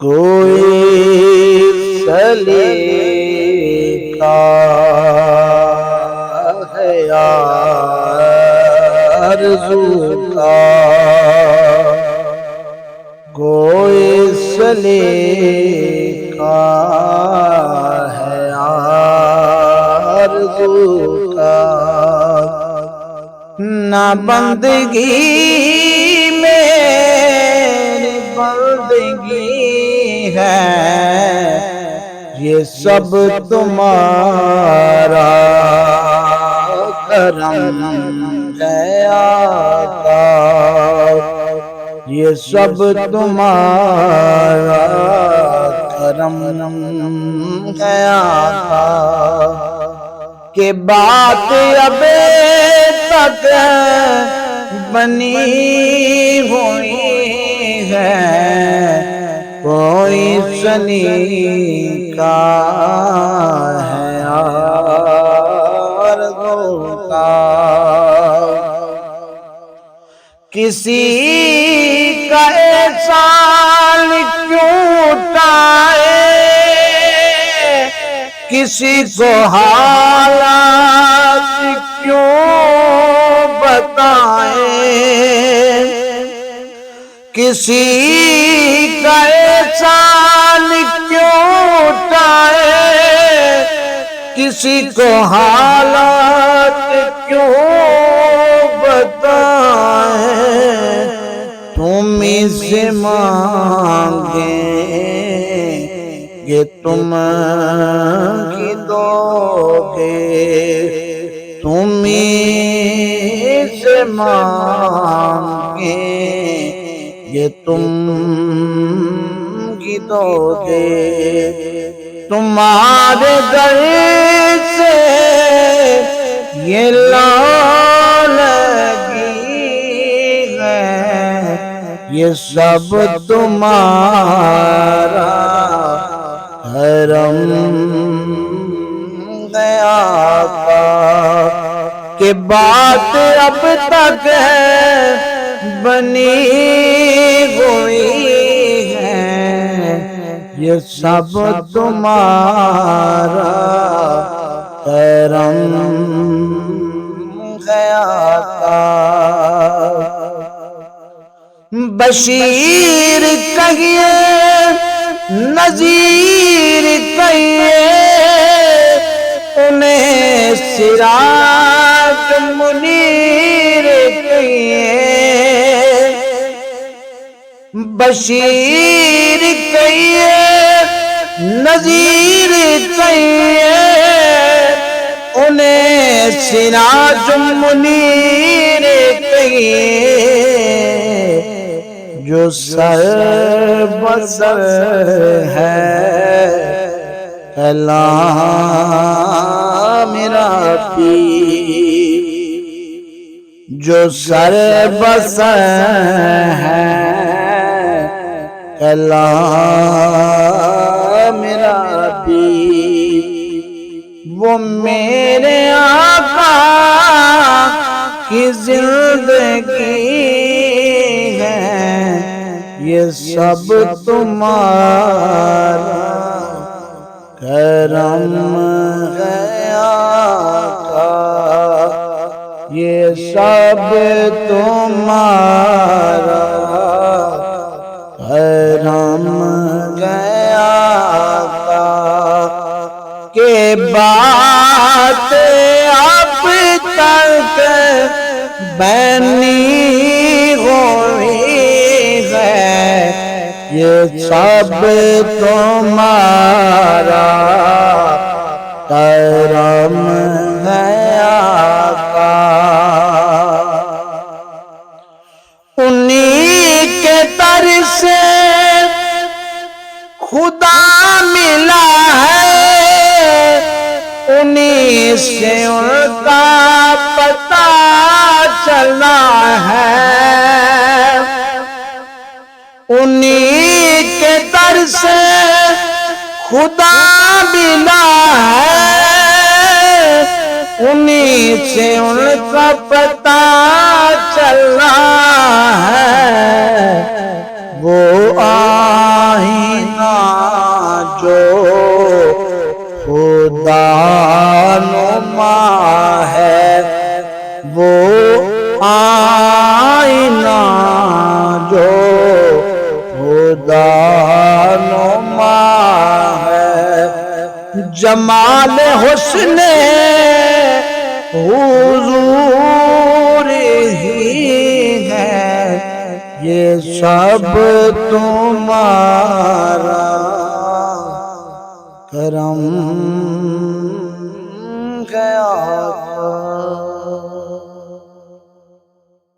کوئی سلیقہ ہے آرزو کا، کوئی سلیقہ ہے آرزو کا، نہ بندگی میری بندگی ہے، یہ سب تمہارا کرم ہے آقا، یہ سب تمہارا کرم ہے آقا، کہ بات اب تک بنی ہوئی ہے، کوئی سلیقہ ہے آرزو کا، کسی کا احسان کیوں اٹھائے، کسی کو حالات کیوں بتائے، کسی کا احسان کیوں اٹھائے، کسی کو حالات کیوں بتائے، تم سے مانگیں گے تم کی دو گے، تم سے مانگیں گے تم کی دو گے، تمہارے در سے یہ لگی ہے، یہ سب تمہارا کرم ہے آقا، کہ بات اب تک بنی ہوئی ہے، یہ سب تمہارا کرم ہے آقا، بشیر کہیے نذیر کہیے، انہیں سراج منیر کہیے، بشیر کہیے نذیر کہیے، انہیں سراج منیر کہیے، جو سر بسر ہے کلام ربی، جو سر بسر ہے کلام ربی، وہ میرے آقا کی زندگی ہے، یہ سب تمہارا کرم ہے آقا، یہ سب تمہارا کرم ہے آقا، کہ بات اب تک بنی ہوئی ہے، یہ سب تمہارا کرم ہے آقا، انہی کے در سے خدا ملا ہے، انہی سے ان کا پتہ چلا ہے، انہی کے در سے خدا ملا ہے، انہی سے ان کا پتہ چلا ہے، وہ آئین نما ہے، وہ آئینہ جو خدا نما ہے۔ جمال حسن حضور ہی ہے، یہ سب تمہارا کرم